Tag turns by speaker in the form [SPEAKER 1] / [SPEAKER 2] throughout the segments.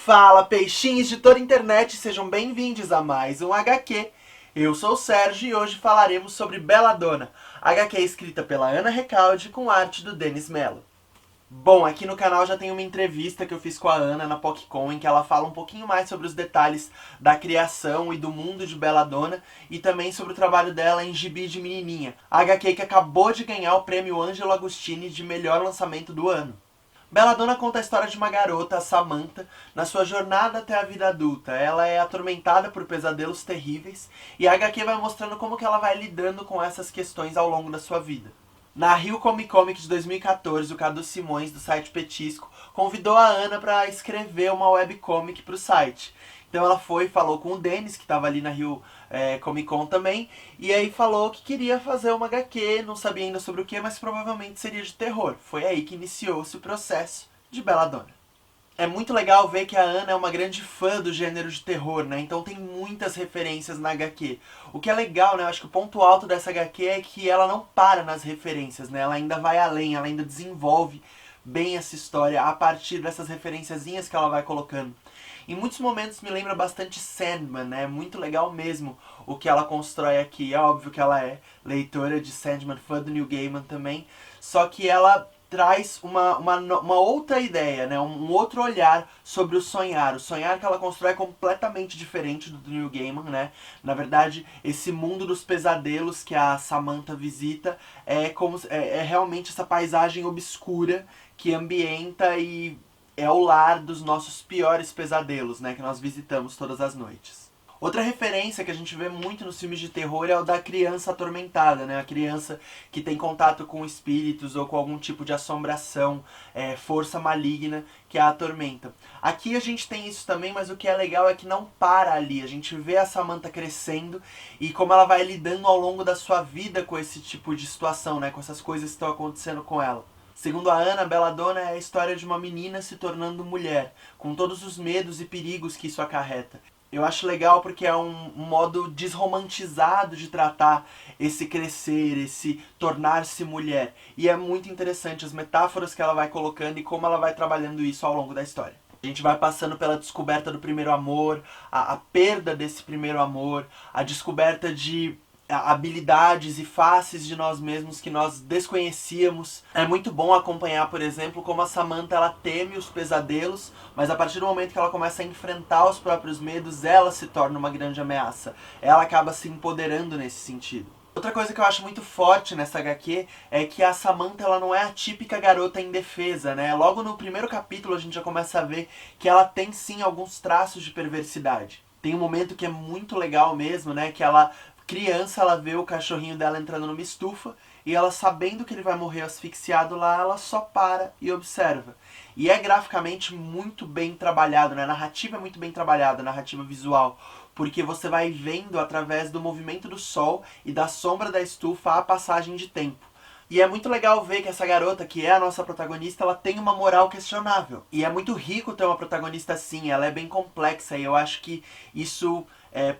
[SPEAKER 1] Fala, peixinhos de toda a internet, sejam bem-vindos a mais um HQ. Eu sou o Sérgio e hoje falaremos sobre Belladonna, HQ escrita pela Ana Recalde com arte do Denis Mello. Bom, aqui no canal já tem uma entrevista que eu fiz com a Ana na PocCon, em que ela fala um pouquinho mais sobre os detalhes da criação e do mundo de Belladonna e também sobre o trabalho dela em Gibi de Menininha, a HQ que acabou de ganhar o prêmio Angelo Agostini de melhor lançamento do ano. Belladonna conta a história de uma garota, a Samantha, na sua jornada até a vida adulta. Ela é atormentada por pesadelos terríveis e a HQ vai mostrando como que ela vai lidando com essas questões ao longo da sua vida. Na Rio Comic Comic de 2014, o Cadu Simões, do site Petisco, convidou a Ana para escrever uma webcomic para o site. Então ela foi e falou com o Denis, que estava ali na Rio Comic Con também, e aí falou que queria fazer uma HQ, não sabia ainda sobre o que, mas provavelmente seria de terror. Foi aí que iniciou-se o processo de Belladonna. É muito legal ver que a Ana é uma grande fã do gênero de terror, né? Então tem muitas referências na HQ. O que é legal, né? Eu acho que o ponto alto dessa HQ é que ela não para nas referências, né? Ela ainda vai além, ela ainda desenvolve bem essa história a partir dessas referenciazinhas que ela vai colocando. Em muitos momentos me lembra bastante Sandman, né? Muito legal mesmo o que ela constrói aqui. É óbvio que ela é leitora de Sandman, fã do Neil Gaiman também, só que ela traz uma outra ideia, né? Um outro olhar sobre o sonhar. O sonhar que ela constrói é completamente diferente do Neil Gaiman, né? Na verdade, esse mundo dos pesadelos que a Samantha visita é realmente essa paisagem obscura que ambienta e é o lar dos nossos piores pesadelos, né? Que nós visitamos todas as noites. Outra referência que a gente vê muito nos filmes de terror é o da criança atormentada, né? A criança que tem contato com espíritos ou com algum tipo de assombração, força maligna que a atormenta. Aqui a gente tem isso também, mas o que é legal é que não para ali. A gente vê a Samantha crescendo e como ela vai lidando ao longo da sua vida com esse tipo de situação, né? Com essas coisas que estão acontecendo com ela. Segundo a Ana, Belladonna é a história de uma menina se tornando mulher, com todos os medos e perigos que isso acarreta. Eu acho legal porque é um modo desromantizado de tratar esse crescer, esse tornar-se mulher. E é muito interessante as metáforas que ela vai colocando e como ela vai trabalhando isso ao longo da história. A gente vai passando pela descoberta do primeiro amor, a perda desse primeiro amor, a descoberta de habilidades e faces de nós mesmos que nós desconhecíamos. É muito bom acompanhar, por exemplo, como a Samantha ela teme os pesadelos, mas a partir do momento que ela começa a enfrentar os próprios medos, ela se torna uma grande ameaça. Ela acaba se empoderando nesse sentido. Outra coisa que eu acho muito forte nessa HQ é que a Samantha ela não é a típica garota indefesa, né? Logo no primeiro capítulo a gente já começa a ver que ela tem sim alguns traços de perversidade. Tem um momento que é muito legal mesmo, né? Que ela criança, ela vê o cachorrinho dela entrando numa estufa e ela, sabendo que ele vai morrer asfixiado lá, ela só para e observa. E é graficamente muito bem trabalhado, né? A narrativa é muito bem trabalhada, a narrativa visual, porque você vai vendo através do movimento do sol e da sombra da estufa a passagem de tempo. E é muito legal ver que essa garota, que é a nossa protagonista, ela tem uma moral questionável. E é muito rico ter uma protagonista assim, ela é bem complexa e eu acho que isso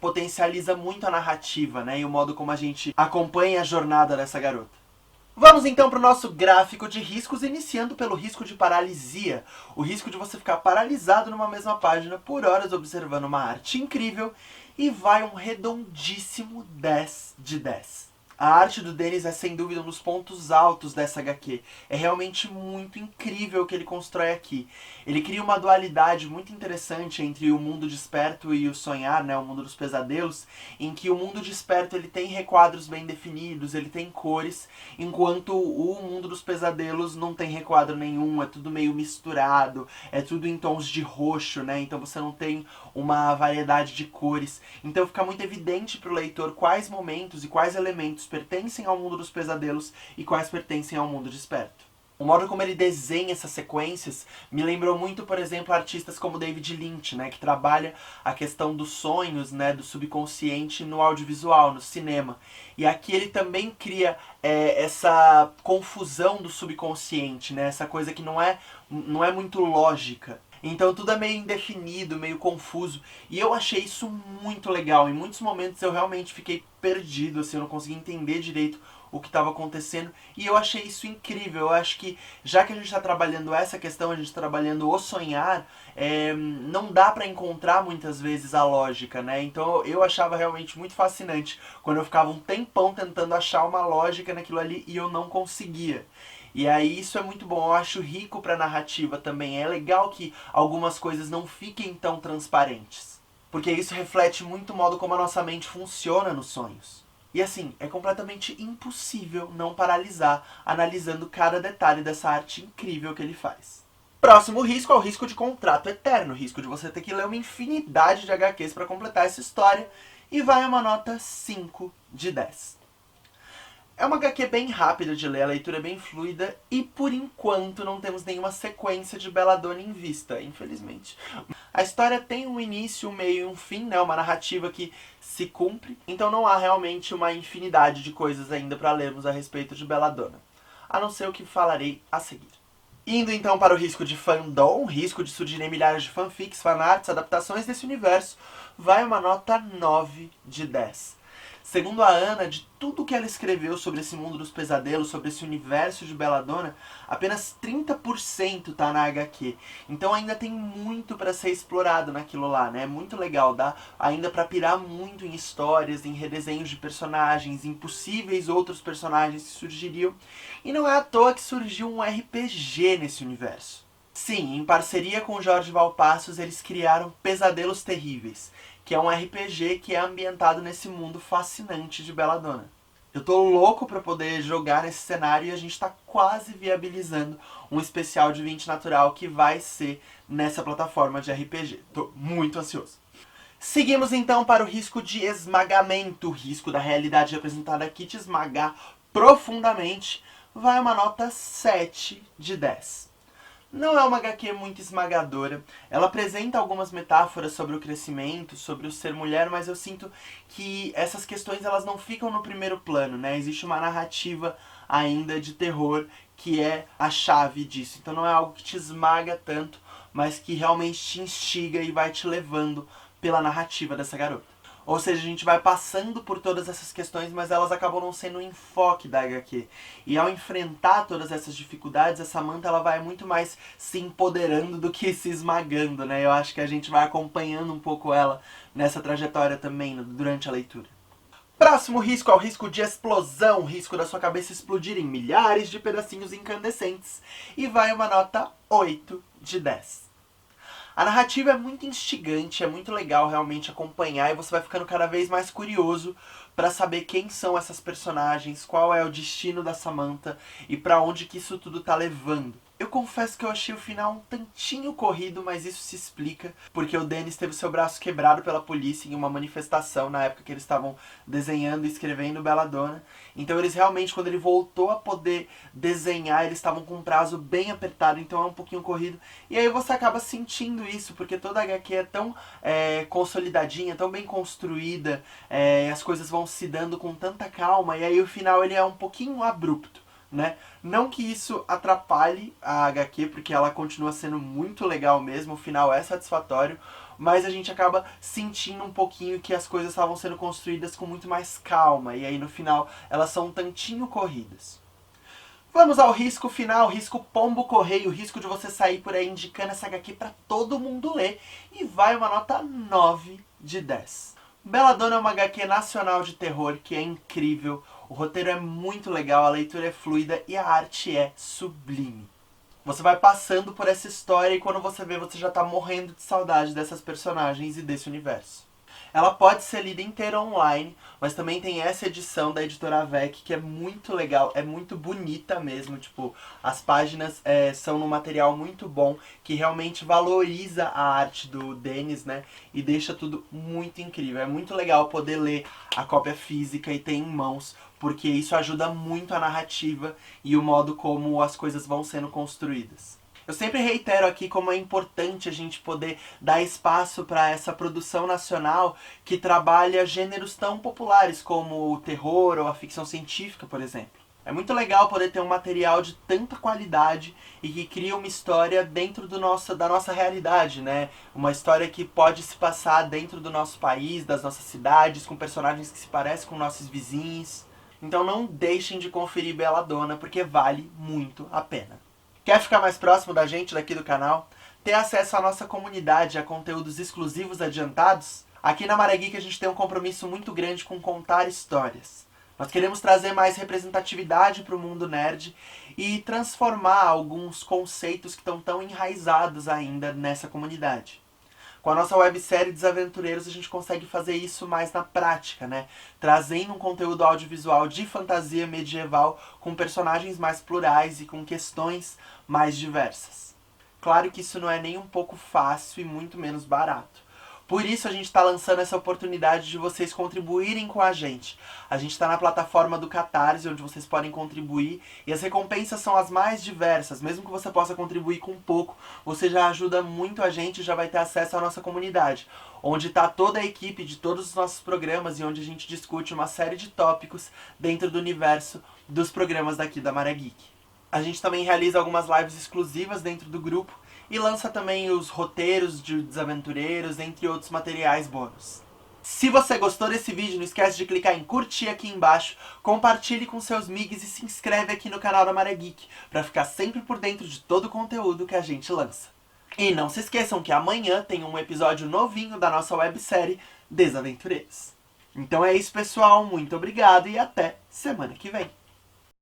[SPEAKER 1] potencializa muito a narrativa, né? E o modo como a gente acompanha a jornada dessa garota. Vamos então para o nosso gráfico de riscos, iniciando pelo risco de paralisia. O risco de você ficar paralisado numa mesma página por horas observando uma arte incrível e vai um redondíssimo 10 de 10. A arte do Denis é sem dúvida um dos pontos altos dessa HQ. É realmente muito incrível o que ele constrói aqui. Ele cria uma dualidade muito interessante entre o mundo desperto e o sonhar, né, o mundo dos pesadelos, em que o mundo desperto ele tem requadros bem definidos, ele tem cores, enquanto o mundo dos pesadelos não tem requadro nenhum, é tudo meio misturado, é tudo em tons de roxo, né, então você não tem uma variedade de cores. Então fica muito evidente para o leitor quais momentos e quais elementos pertencem ao mundo dos pesadelos e quais pertencem ao mundo desperto. O modo como ele desenha essas sequências me lembrou muito, por exemplo, artistas como David Lynch, né, que trabalha a questão dos sonhos, né, do subconsciente no audiovisual, no cinema. E aqui ele também cria essa confusão do subconsciente, né, essa coisa que não é muito lógica. Então tudo é meio indefinido, meio confuso. E eu achei isso muito legal. Em muitos momentos eu realmente fiquei perdido, assim, eu não conseguia entender direito o que estava acontecendo, e eu achei isso incrível. Eu acho que, já que a gente está trabalhando essa questão, a gente está trabalhando o sonhar, não dá para encontrar muitas vezes a lógica, né? Então eu achava realmente muito fascinante quando eu ficava um tempão tentando achar uma lógica naquilo ali e eu não conseguia. E aí isso é muito bom, eu acho rico para narrativa também. É legal que algumas coisas não fiquem tão transparentes, porque isso reflete muito o modo como a nossa mente funciona nos sonhos. E assim, é completamente impossível não paralisar analisando cada detalhe dessa arte incrível que ele faz. Próximo risco é o risco de contrato eterno, o risco de você ter que ler uma infinidade de HQs para completar essa história, e vai uma nota 5 de 10. É uma HQ bem rápida de ler, a leitura é bem fluida e, por enquanto, não temos nenhuma sequência de Belladonna em vista, infelizmente. A história tem um início, um meio e um fim, né? Uma narrativa que se cumpre, então não há realmente uma infinidade de coisas ainda para lermos a respeito de Belladonna, a não ser o que falarei a seguir. Indo então para o risco de fandom, risco de surgirem milhares de fanfics, fanarts, adaptações desse universo, vai uma nota 9 de 10. Segundo a Ana, de tudo que ela escreveu sobre esse mundo dos pesadelos, sobre esse universo de Belladonna, apenas 30% tá na HQ. Então ainda tem muito para ser explorado naquilo lá, né? É muito legal, dá ainda para pirar muito em histórias, em redesenhos de personagens, em possíveis outros personagens que surgiriam. E não é à toa que surgiu um RPG nesse universo. Sim, em parceria com o Jorge Valpassos, eles criaram Pesadelos Terríveis, que é um RPG que é ambientado nesse mundo fascinante de Belladonna. Eu tô louco pra poder jogar nesse cenário e a gente tá quase viabilizando um especial de 20 natural que vai ser nessa plataforma de RPG. Tô muito ansioso. Seguimos então para o risco de esmagamento, o risco da realidade representada aqui te esmagar profundamente. Vai uma nota 7 de 10. Não é uma HQ muito esmagadora. Ela apresenta algumas metáforas sobre o crescimento, sobre o ser mulher, mas eu sinto que essas questões elas não ficam no primeiro plano, né? Existe uma narrativa ainda de terror que é a chave disso. Então não é algo que te esmaga tanto, mas que realmente te instiga e vai te levando pela narrativa dessa garota. Ou seja, a gente vai passando por todas essas questões, mas elas acabam não sendo o enfoque da HQ. E ao enfrentar todas essas dificuldades, essa Samantha ela vai muito mais se empoderando do que se esmagando, né? Eu acho que a gente vai acompanhando um pouco ela nessa trajetória também, durante a leitura. Próximo risco é o risco de explosão, o risco da sua cabeça explodir em milhares de pedacinhos incandescentes. E vai uma nota 8 de 10. A narrativa é muito instigante, é muito legal realmente acompanhar e você vai ficando cada vez mais curioso para saber quem são essas personagens, qual é o destino da Samantha e para onde que isso tudo tá levando. Eu confesso que eu achei o final um tantinho corrido, mas isso se explica porque o Dennis teve seu braço quebrado pela polícia em uma manifestação na época que eles estavam desenhando e escrevendo Belladonna. Então eles realmente, quando ele voltou a poder desenhar, eles estavam com um prazo bem apertado, então é um pouquinho corrido. E aí você acaba sentindo isso, porque toda a HQ é tão consolidadinha, tão bem construída, as coisas vão se dando com tanta calma, e aí o final ele é um pouquinho abrupto. Né? Não que isso atrapalhe a HQ, porque ela continua sendo muito legal mesmo, o final é satisfatório, mas a gente acaba sentindo um pouquinho que as coisas estavam sendo construídas com muito mais calma, e aí no final elas são um tantinho corridas. Vamos ao risco final, risco pombo correio, o risco de você sair por aí indicando essa HQ pra todo mundo ler, e vai uma nota 9 de 10. Belladonna é uma HQ nacional de terror que é incrível, o roteiro é muito legal, a leitura é fluida e a arte é sublime. Você vai passando por essa história e quando você vê, você já tá morrendo de saudade dessas personagens e desse universo. Ela pode ser lida inteira online, mas também tem essa edição da editora Avec que é muito legal, é muito bonita mesmo, tipo, as páginas são num material muito bom, que realmente valoriza a arte do Dennis, né, e deixa tudo muito incrível. É muito legal poder ler a cópia física e ter em mãos, porque isso ajuda muito a narrativa e o modo como as coisas vão sendo construídas. Eu sempre reitero aqui como é importante a gente poder dar espaço para essa produção nacional que trabalha gêneros tão populares como o terror ou a ficção científica, por exemplo. É muito legal poder ter um material de tanta qualidade e que cria uma história dentro da nossa realidade, né? Uma história que pode se passar dentro do nosso país, das nossas cidades, com personagens que se parecem com nossos vizinhos. Então não deixem de conferir Belladonna, porque vale muito a pena. Quer ficar mais próximo da gente daqui do canal? Ter acesso à nossa comunidade, a conteúdos exclusivos adiantados? Aqui na Maré Geek a gente tem um compromisso muito grande com contar histórias. Nós queremos trazer mais representatividade para o mundo nerd e transformar alguns conceitos que estão tão enraizados ainda nessa comunidade. Com a nossa websérie Desaventureiros a gente consegue fazer isso mais na prática, né? Trazendo um conteúdo audiovisual de fantasia medieval com personagens mais plurais e com questões mais diversas. Claro que isso não é nem um pouco fácil e muito menos barato. Por isso a gente está lançando essa oportunidade de vocês contribuírem com a gente. A gente está na plataforma do Catarse, onde vocês podem contribuir, e as recompensas são as mais diversas. Mesmo que você possa contribuir com pouco, você já ajuda muito a gente e já vai ter acesso à nossa comunidade, onde está toda a equipe de todos os nossos programas e onde a gente discute uma série de tópicos dentro do universo dos programas daqui da Maré Geek. A gente também realiza algumas lives exclusivas dentro do grupo, e lança também os roteiros de Desaventureiros, entre outros materiais bônus. Se você gostou desse vídeo, não esquece de clicar em curtir aqui embaixo, compartilhe com seus migs e se inscreve aqui no canal da Maré Geek, para ficar sempre por dentro de todo o conteúdo que a gente lança. E não se esqueçam que amanhã tem um episódio novinho da nossa websérie Desaventureiros. Então é isso, pessoal, muito obrigado e até semana que vem.